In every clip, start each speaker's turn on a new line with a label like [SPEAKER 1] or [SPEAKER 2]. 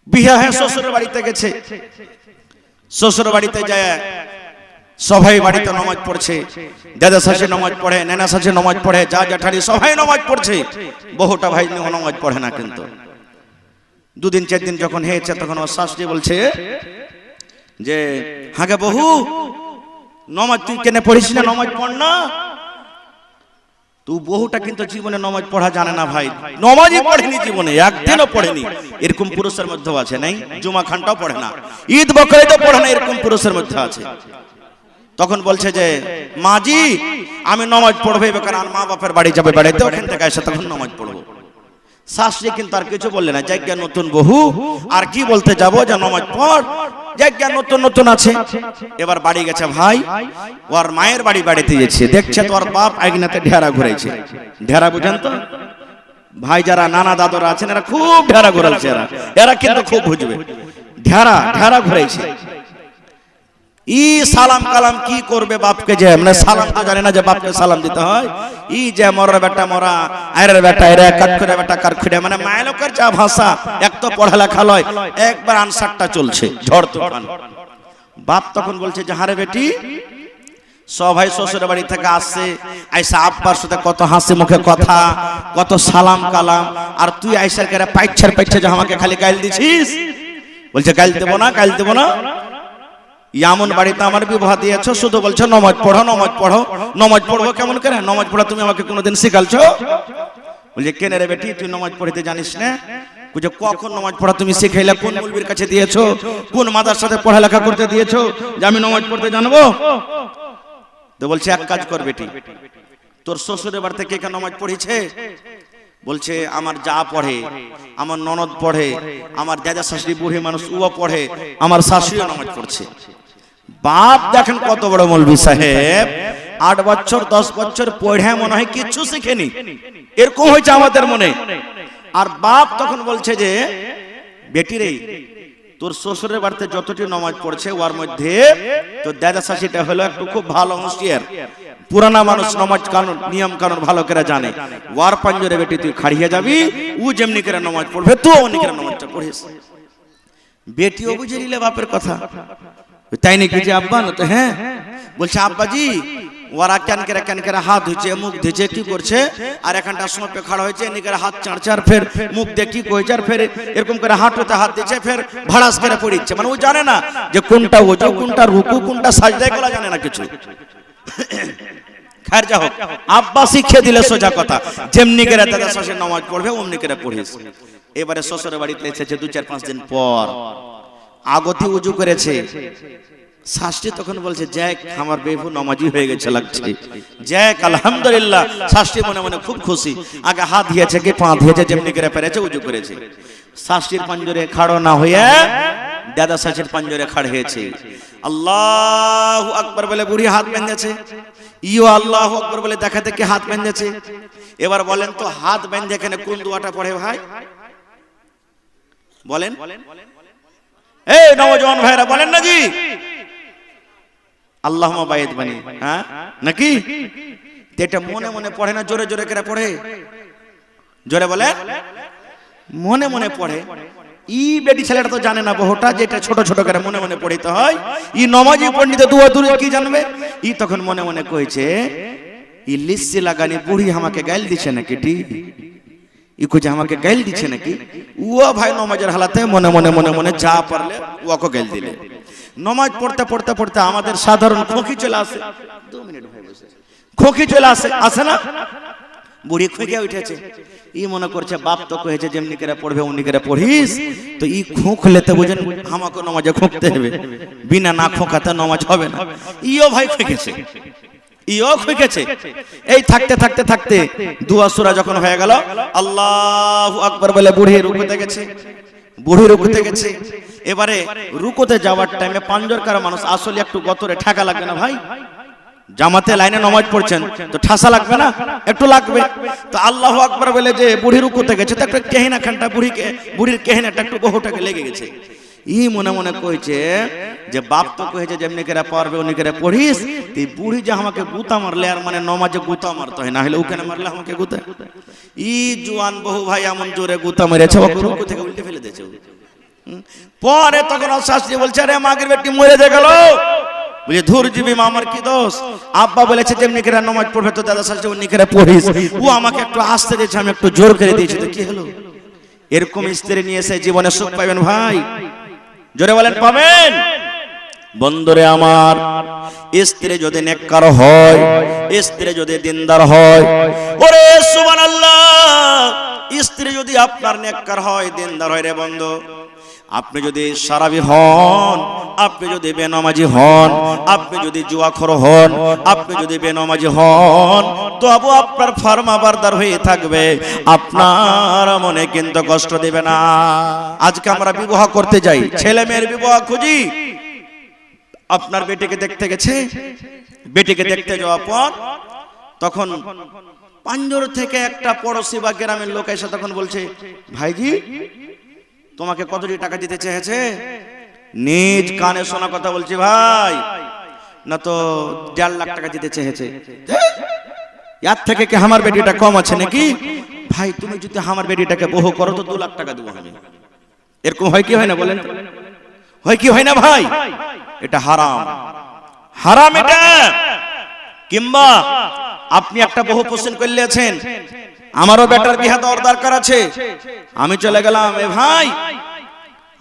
[SPEAKER 1] বিয়ে হয়ে শ্বশুরের বাড়িতে গেছে, শ্বশুর বাড়িতে যায় সবাই বাড়িতে নামাজ পড়ছে, দাদা শাশুড়ি নামাজ পড়ে, নানা শাশুড়ি নামাজ পড়ে, যা জ্যাঠারি সবাই নামাজ পড়ছে, বহুটা ভাই নামাজ পড়ে না। কিন্তু দুদিন চার দিন যখন হয়েছে তখন ওর শাশুড়ি বলছে যে হাগে বহু নামাজ তুই কেন পড়িস না, নামাজ পড় না। তুই বহুটা কিন্তু জীবনে নামাজ পড়া জানে না ভাই, নামাজই পড়েনি জীবনে, একদিনও পড়েনি। এরকম পুরুষের মধ্যে আছে, নাই জুমা খানটাও পড়ে না, ঈদ বকরিদও পড়ে না, এরকম পুরুষের মধ্যে আছে। তখন বলছে যে মাজি আমি নামাজ পড়বো, এবার আর মা বাপের বাড়ি যাবে, বাড়িতে ওখান থেকে এসে তখন নামাজ পড়বো। শাশুড়ি কিন্তু আর কিছু বললে না, জায়গা নতুন বহু আর কি বলতে যাবো যে নামাজ পড়, জায়গা নতুন নতুন আছে। এবার বাড়ি গেছে ভাই, ওর মায়ের বাড়িতে গেছে, দেখছে তোর বাপ আইগনাতে ঢেরা ঘুরাইছে। ঢেরা বুঝেন তো ভাই, যারা নানা দাদরা আছেন এরা খুব ঢেরা ঘুরাইছে, এরা কিন্তু খুব বুঝবে। ঢেরা ঘুরাইছে। ই সালাম কালাম কি করবে বাপকে, যে মানে সালাম তো জানে না যে বাপকে সালাম দিতে হয়। ই যে মরার বেটা মরা, আয়ের বেটা এরা, কাঠখুড়ে বেটা কাঠখুড়ে, মানে মায়ের যা ভাষা, এক তো পড়ালেখা লয়, একবার আনসারটা চলছে ঝড় তুফান। বাপ তখন বলছে যে হারে বেটি, সবাই শ্বশুরের বাড়ি থেকে আসছে, আইসা আব্বার সাথে কত হাসি মুখে কথা, কত সালাম কালাম, আর তুই আইসার কেরা পাইছে যে আমাকে খালি গাইল দিছিস। বলছে গাইল দেবো না, গাইল দেবো না, এমন বাড়িতে আমার বিবাহ দিয়েছ, শুধু বলছো নামাজ পড়ো, নামাজ পড়ো। নামাজ পড়বো কেমন করে, নামাজ পড়া তুমি আমাকে কোনোদিন শিখালছো? বলছে কেন রে বেটি তুই নামাজ পড়তে জানিস না? বুঝে কখন নামাজ পড়া তুমি শিখাইলে, কোন মৌলবীর কাছে দিয়েছো, কোন মাদার সাথে পড়ালেখা করতে দিয়েছো যে আমি নামাজ পড়তে জানবো? তো বলছে এক কাজ কর বেটি, তোর শ্বশুরের বাড়ি থেকে কে নামাজ পড়েছে? বলছে আমার যা পড়ে, আমার ননদ পড়ে, আমার দাদা শাশুড়ি বুড়ি মানুষ ও পড়ে, আমার শাশুড়িও নামাজ পড়ছে। বাপ দেখেন কত বড় মৌলভী সাহেব, 8 বছর 10 বছর পড়ে মনে হয় কিচ্ছু শিখেনি, এরকম হয়েছে আমাদের মনে। আর বাপ তখন বলছে যে বেটি রে, তোর শ্বশুরের বাড়িতে যতটি নামাজ পড়ছে ওর মধ্যে তোর দাদা শাশুড়িটা হলো একটু খুব ভালো হুঁশিয়ার, পুরানা মানুষ, নামাজ কানুন নিয়ম কানুন ভালো করে জানে। ওয়ার পাঞ্জরে বেটি তুই খাড়িয়ে যাবি, ও যেমনি করে নামাজ পড়বে তুই অমনি করে নামাজটা পড়িস। বেটিও বুঝে নিলে বাপের কথা, তাই নাকি যে আব্বা? না তো হ্যাঁ। বলছে আব্বাজি ওরা কেন করে হাত ধুচ্ছে, মুখ ধুচ্ছে, কি করছে, আর এখানটা সময় খাড়া হয়েছে, এমনি করে হাত চাড়ছে, আর ফের মুখ দিয়ে কি কইছে, আর ফের এরকম করে হাঁটুতে হাত দিচ্ছে, ফের ভাড়াস করে পড়িচ্ছে। মানে ও জানে না যে কোনটা ওজু, কোনটা রুকু, কোনটা সাজদা, এগুলো জানে না কিছু। খার যা হোক, আব্বা শিখিয়ে দিলে সোজা কথা, যেমনি করে দাদা শাশুড়ি নামাজ পড়বে অমনি করে পড়িস। এবারে শ্বশুরের বাড়িতে এসেছে 2-4-5 দিন পর, আগতি উজু করেছে। শাশুড়ি তখন বলছে যাক আমার বেবু নামাজি হয়ে গেছে লাগছে, যাক আলহামদুলিল্লাহ। শাশুড়ি মনে মনে খুব খুশি, আগে হাত দিয়েছে কি পা দিয়েছে, যেমনি করে পেরেছে উজু করেছে। শাশুড়ির পাঞ্জরে খাড়ো না হয়ে দাদা শাশুড়ির পাঞ্জরে খাড় হয়েছে। আল্লাহু আকবার বলে বুড়ি হাত বেঁধেছে, ইও আল্লাহু আকবার বলে দেখা দেখে হাত বেঁধেছে। এবার বলেন তো হাত বেঁধে এখানে কোন দোয়াটা পড়ে ভাই? বলেন এই নওজওয়ান ভাইরা বলেন না জি, আল্লাহুম্মা বাইদ বানি, হ্যাঁ নাকি? এটা মনে মনে পড়ে না, জোরে জোরে করে পড়ে? জোরে বলে মনে মনে পড়ে। ই বেটি ছেলেটা তো জানে না বহুটা, যেটা ছোট ছোট করে মনে মনে পড়িতে হয়। ই নমাজি পণ্ডিত দুয়া দুরি কি জানবে? ই তখন মনে মনে কইছে ই লিসি লাগানি বুড়ি আমাকে গাইল দিছে নাকি, ই কইছে আমাকে গাইল দিছে নাকি। ও ভাই নমাজের হালাতে মনে মনে মনে মনে যা পারলে ওকে গাইল দিলে। নমাজ পড়তে পড়তে পড়তে আমাদের সাধারণ খোঁকি চলে আসে। 2 মিনিট ভাই বসে, খোঁকি চলে আসে না? বুড়ি খুঁকে উঠেছে, ই মনে করছে বাপ তো কয়েছে যেমনি করে পড়বে অমনি করে পড়িস, তো ই খোঁকলেতে বুঝেন আমাকে নামাজে খোঁকতে হবে, বিনা না খোঁকাতে নামাজ হবে না। ইও ভাই খুঁকেছে, ইও খুঁকেছে। এই থাকতে থাকতে থাকতে দুয়া সূরা যখন হয়ে গেল, আল্লাহু আকবার বলে বুড়ি রুকুতে গেছে, বুড়ি রুকুতে গেছে। এবারে রুকুতে যাওয়ার টাইমে পাঞ্জরকার মানুষ আসলে একটু গতরে ঠেকা লাগবে না ভাই? জামাতে লাইনে নামাজ পড়ছেন তো ঠাসা লাগবে না? একটু লাগবে। তো আল্লাহু আকবার বলে যে বুড়ি রুকুতে গেছে, তো একটা কেহিনা খানটা বুড়ির কেহিনাটা একটু বহুটাকে লেগে গেছে। ই মনে মনে কইছে যে বাপ তো কইছে যেমনি করে পারবে অমনি করে পড়িস, তুই বুড়ি যে আমাকে গুতা মারলে, আর মানে নমাজে গুতা মারতে হয় না, হলে ওখানে মারলে আমাকে গুতা। ই জওয়ান বহু ভাই এমন জোরে গুতা মেরেছে, ওকে রুকু থেকে উল্টে ফেলে দিয়েছে। পরে তখন শাস্ত্রী বলছে আরে মাগের বেটি মরে যে গেল, বলে ধুর জীবী মা আমার কি দোষ, আব্বা বলেছে যেমনি করে নামাজ পড়বে তো দাদা শাস্ত্রী অমনি করে পড়িস, ও আমাকে একটু আসতে দিয়েছে আমি একটু জোর করে দিয়েছি তো কি হলো। এরকম স্ত্রী নিয়ে এসে জীবনে সুখ পাবেন ভাই, জোরে বলেন পাবেন। বন্ধুরে আমার, স্ত্রী যদি নেককার হয়, স্ত্রী যদি দিনদার হয়, ওরে সুবহানাল্লাহ, স্ত্রী যদি আপনার নেককার হয় দিনদার হয় রে বন্ধু, আপনি যদি সারাবি হন, আপনি যদি বেনামাজি হন, আপনি যদি জুয়াখোর হন, আপনি যদি বেনামাজি হন, তবু আপনার ফরমাবরদার হয়ে থাকবে, আপনার মনে কিন্তু কষ্ট দিবে না। আজকে আমরা বিবাহ করতে যাই, ছেলে মেয়ের বিবাহ খুঁজি, আপনার বেটিকে দেখতে গেছে, বেটিকে দেখতে যাওয়ার পর তখন পাঞ্জর থেকে একটা পড়োশি বা গ্রামের লোক এসে তখন বলছে ভাইজি তোমাকে কতটি টাকা দিতে চেয়েছে, নিজ কানে শোনা কথা বলছি ভাই, না তো 1.5 লাখ টাকা দিতে চেয়েছে। এর থেকে কি আমার বেটিটা কম আছে নাকি? ভাই তুমি যদি আমার বেটিটাকে বহু করো তো 2 লাখ টাকা দেবো আমি। এরকম হয় কি হয় না বলেন, হয় কি হয় না ভাই? এটা হারাম, হারাম এটা। কিংবা আপনি একটা বহু পছন্দ করলেছেন, আমারও বেটার বিয়ে দেওয়ার দরকার আছে, আমি চলে গেলাম, এ ভাই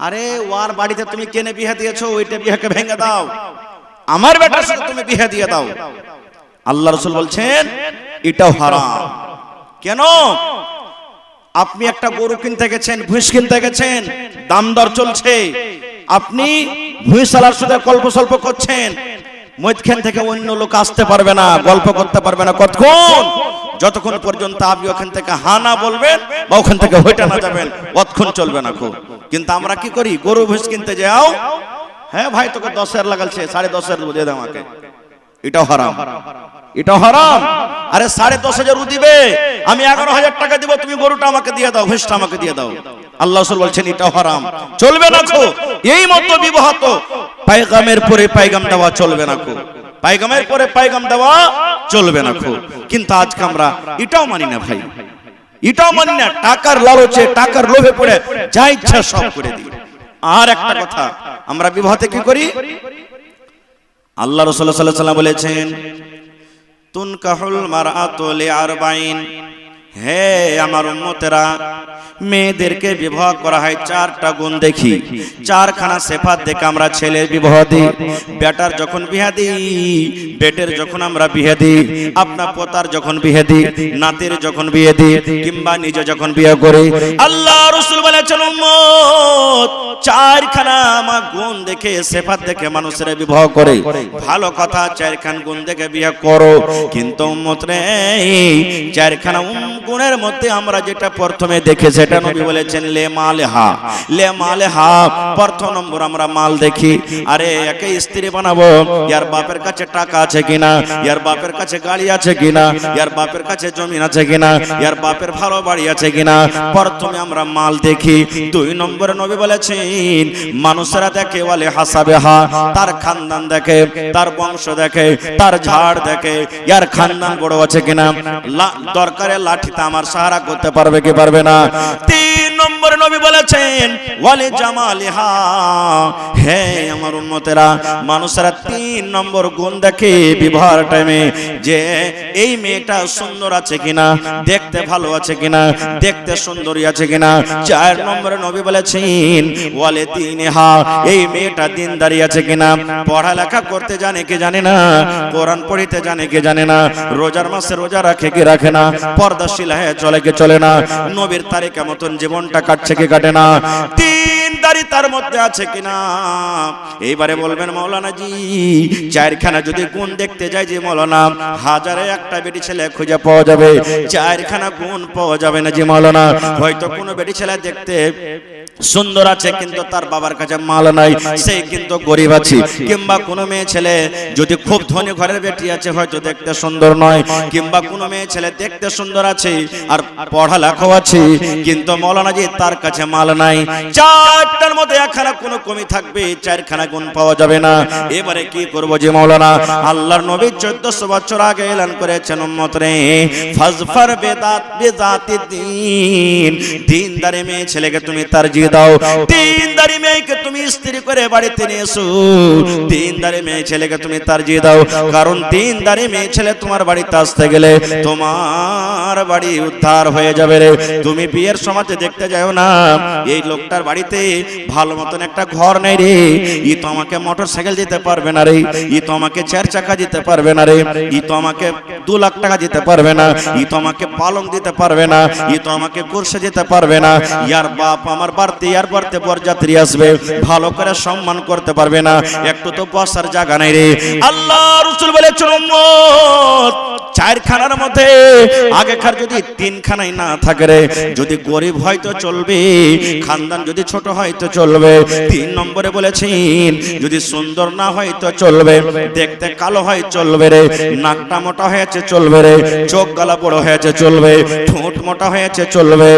[SPEAKER 1] আরে ওর বাড়িতে তুমি কেনে বিয়ে দিয়েছো, ওইটা বিয়েকে ভেঙে দাও, আমার বেটার সাথে তুমি বিয়ে দিয়ে দাও। আল্লাহ রাসূল বলছেন এটাও হারাম। কেন? আপনি একটা গরু কিনতে গেছেন, ভুঁস কিনতে গেছেন, দাম দর চলছে, আপনি ভুঁইশালার সাথে গল্প সল্প করছেন, মধ্যখান থেকে অন্য লোক আসতে পারবে না, গল্প করতে পারবে না, কতক্ষণ? যতক্ষণ পর্যন্ত আপনি ওখান থেকে হানা বলবেন বা ওখান থেকে হইটা না যাবেন, অতক্ষণ চলবে না খুব। কিন্তু আমরা কি করি, গরু ভুঁস কিনতে যাও, হ্যাঁ ভাই তোকে 10,000 লাগালছে, 10,500 দিয়ে দাও আমাকে, এটাও হারাম, এটাও হারাম। আরে 10,500 দিবে, আমি 11,000 টাকা দিব, তুমি গরুটা আমাকে দিয়ে দাও, ভুঁসটা আমাকে দিয়ে দাও। আল্লাহ রাসূল বলছেন এটাও হারাম, চলবে না খো। এই মতো বিবাহ তো পায়গামের পরে পায়গাম দেওয়া চলবে না খো, পায়গামের পরে পায়গাম দেওয়া চলবে না খো। কিন্তু আজকে আমরা এটাও মানি না ভাই, এটাও মানি না, টাকার লালচে টাকার লোভে পড়ে যা ইচ্ছা সব করে দিই। আর একটা কথা, আমরা বিবাহতে কি করি, আল্লাহ রাসূল সাল্লাল্লাহু আলাইহি ওয়াসাল্লাম বলেছেন তুনকাহুল মারআতু লিআরবাইন, হে আমার উম্মতেরা, মেয়েদেরকে বিবাহ করা হয় 4টা গুণ দেখি, 4খানা সিফাত দেখে আমরা ছেলের বিবাহ দিই। বেটার যখন বিয়ে দিই, বেটের যখন আমরা বিয়ে দিই, আপনার পোতার যখন বিয়ে দিই, নাতির যখন বিয়ে দিই, কিংবা নিজে যখন বিয়ে করি, আল্লাহ রাসূল বলেছেন উম্মত 4খানা আমার গুণ দেখে সিফাত দেখে মানুষের বিবাহ করে। ভালো কথা, 4খান গুণ দেখে বিয়ে করো, কিন্তু উম্মত রে 4খানা গুণের মধ্যে আমরা যেটা প্রথমে দেখে সেটা নবী বলেছেন লে মালেহা, লে মালেহা, প্রথম নম্বর আমরা মাল দেখি। আরে একে স্ত্রী বানাবো, ইয়ার বাপের কাছে টাকা আছে কিনা, ইয়ার বাপের কাছে গাড়ি আছে কিনা, ইয়ার বাপের কাছে জমিন আছে কিনা, ইয়ার বাপের ভালো বাড়ি আছে কিনা, প্রথমে আমরা মাল দেখি। 2 নম্বরে নবী বলেছেন মানুষেরা দেখে বলে হাসাবেহা, তার খানদান দেখে, তার বংশ দেখে, তার ঝাড় দেখে, ইয়ার খানদান বড় আছে কিনা, দরকারে লাঠিতে আমার সাহারা করতে পারবে কি পারবে না। 3 নম্বরে নবী বলেছেন ওয়ালি জামালিহা, হে আমার উম্মতেরা, মানুষেরা 3 নম্বর গুণ দেখে বিবাহের টাইমে, যে এই মেয়েটা সুন্দর আছে কিনা, দেখতে ভালো আছে কিনা, দেখতে সুন্দরী আছে কিনা। 4 নম্বরে নবী বলেছেন ওয়ালি দীনহা, এই মেয়েটা দিনদারি আছে কিনা, পড়ালেখা করতে জানে কি জানে না, কোরআন পড়িতে জানে কি জানে না, রোজার মাসে রোজা রাখে কি রাখে না, পর্দাশীল হয়ে চলে কি চলে না, নবীর তারিকা মতন জীবনটা কাটছে কি কাটে না, দিনদারি তার মধ্যে আছে কিনা। এইবারে বলবেন মাওলানা জি 4খানা যদি গুণ দেখতে যাই যে মাওলানা, হাজারে একটা বেটি ছেলে খুঁজে পাওয়া যাবে, 4খানা গুণ পাওয়া যাবে না যে মাওলানা। হয়তো কোনো বেটি ছেলে দেখতে সুন্দর আছে কিন্তু তার বাবার কাছে মাল নাই, সে কিন্তু গরিব আছে। কিংবা কোনো মেয়ে ছেলে যদি খুব ধনী ঘরের বেটি আছে, হয়তো দেখতে সুন্দর নয়, কিংবা কোনো মেয়ে ছেলে দেখতে সুন্দর আছে আর পড়ালেখাও আছে, কিন্তু মাওলানা জি তার কাছে মাল নাই। 4টার মধ্যে একখানা কোনো কমি থাকবে, 4খানা গুণ পাওয়া যাবে না। এবারে কি করব যে মাওলানা, আল্লাহর নবী 1400 বছর আগে এলান করেছেন উম্মত রে ফাজফার বেদাত বেজাতি দ্বীন, দিনদারি মেয়ে ছেলেকে তুমি তার তারজিয়ে দাও। দিনদারি মেয়েকে তুমি স্ত্রী করে বাড়িতে নিয়ে এসো, দিনদারি মেয়ে ছেলেকে তুমি তারজিয়ে দাও। কারণ দিনদারি মেয়ে ছেলে তোমার বাড়িতে আসতে গেলে তোমার বাড়ি উদ্ধার হয়ে যাবে রে। তুমি বিয়ের সময় দেখতে যাও না এই লোকটার বাড়িতে ভালো মতন একটা ঘর নেই রে, ই তো আমাকে মোটর সাইকেল দিতে পারবে না রে, ই তো আমাকে 4 চাকা দিতে পারবে না রে, ই তো আমাকে 2 লাখ টাকা দিতে পারবে না, ই তো আমাকে পালং দিতে পারবে না, ই তো আমাকে কুরসে দিতে পারবে না। ইয়ার বাপ আমার বাড়িতে ইয়ার বাড়িতে বরযাত্রী আসবে, ভালো করে সম্মান করতে পারবে না, একটু তো বসার জায়গা নাই রে। আল্লাহ রাসূল বলেছেন উম্মত 4 খানার মধ্যে আগেকার যদি 3 খানাই না থাকে রে, যদি গরিব হয় তো চলবে, খানদান যদি ছোট হয় তো চলবে। 3 নম্বরে বলেছেন যদি সুন্দর না হয় তো চলবে, দেখতে কালো হয় চলবে রে, নাকটা মোটা হয়েছে চলবে রে, চোখ গলা বড় হয়েছে চলবে, ঠোঁট মোটা হয়েছে চলবে।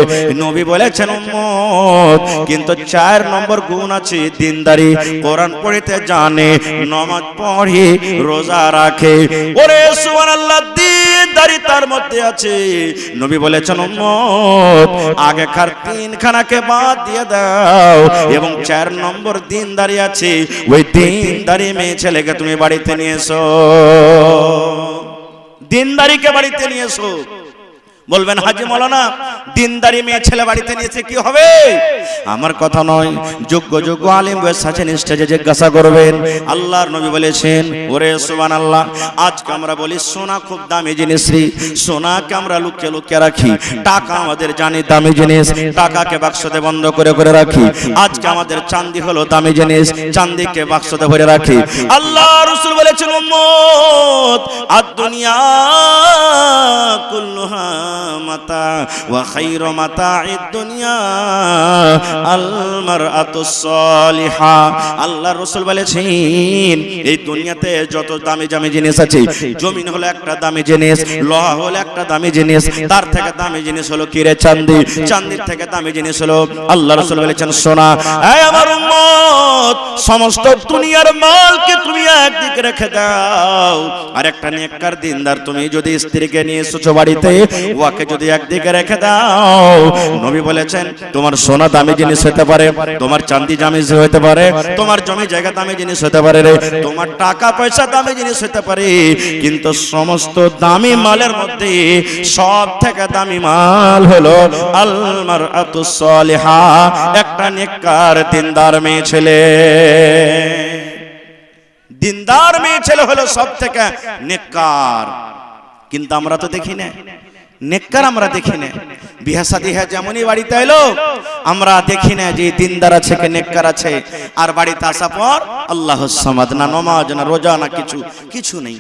[SPEAKER 1] নবী বলেছেন উম্মত কিন্তু 4 নম্বর গুণ আছে, দিনদারি, কোরআন পড়তে জানে, নামাজ পড়ে, রোজা রাখে। ওরে সুবহানাল্লাহ, দিনদারি তার মধ্যে আছে। নবী বলেছেন উম্মত আগেকার 3 খানাকে বাদ দিয়ে দাও এবং 4 নম্বর দিনদারি আছে, ওই দিনদারি মেয়ে ছেলেকে তুমি বাড়িতে নিয়ে এসো, দিনদারিকে বাড়িতে নিয়ে এসো। বলবেন হাজী মাওলানা দিনদারি মেয়ে ছেলে বাড়িতে নিয়েছে কি হবে? আমার কথা নয়, যোগ্য যোগ্য আলেম বসে আছেন স্টেজে জিজ্ঞাসা করবেন। আল্লাহর নবী বলেছেন ওরে সুবহানাল্লাহ, আজকে আমরা বলি সোনা খুব দামি জিনিস রে, সোনাকে আমরা লুকিয়ে লুকিয়ে রাখি, টাকা আমাদের জানি দামি জিনিস, টাকাকে বাক্সতে বন্ধ করে করে রাখি। আজকে আমাদের চাঁদি হলো দামি জিনিস, চাঁদিকে বাক্সতে ভরে রাখি। আল্লাহ রাসূল বলেছেন উম্মত আদ দুনিয়া কুল্লুহা মাতা ওয়া খায়রু মাতা'id দুনিয়া আল মারআতুস সালিহা। আল্লাহর রাসূল বলেছেন এই দুনিয়াতে যত দামি দামি জিনিস আছে, জমিন হলো একটা দামি জিনিস, লোহা হলো একটা দামি জিনিস, তার থেকে দামি জিনিস হলো কি রে? চাঁদি। চাঁদির থেকে দামি জিনিস হলো আল্লাহর রাসূল বলেছেন সোনা। এই আমার উম্মত সমস্ত দুনিয়ার মালকে তুমি একদিকে রেখে দাও, আর একটা নেককার দিনদার তুমি যদি স্ত্রীকে নিয়ে এসেছো বাড়িতে, ওকে যদি একদিকে রেখে দাও, নবী বলেছেন তোমার সোনা দামি জিনিস হতে পারে, তোমার চাঁদি দামি জিনিস হতে পারে, তোমার জমি জায়গা দামি জিনিস হতে পারে রে, তোমার টাকা পয়সা দামি জিনিস হতে পারে, কিন্তু সমস্ত দামি মালের মধ্যে সব থেকে দামি মাল হলো আল মারআতুস সালিহা, একটা নেককার দিনদার মেয়ে ছেলে। দিনদার মেয়ে ছেলে হলো সব থেকে নেককার। কিন্তু আমরা তো দেখি না নেককার, আমরা দেখি না। বিয়ে শাদী হয় যেমনই বাড়িতে এলো আমরা দেখি না যে দিনদার আছে কে নেককার আছে, আর বাড়িতে আসা পর আল্লাহus সামাদ, না নামাজ না রোজা না কিছু নেই।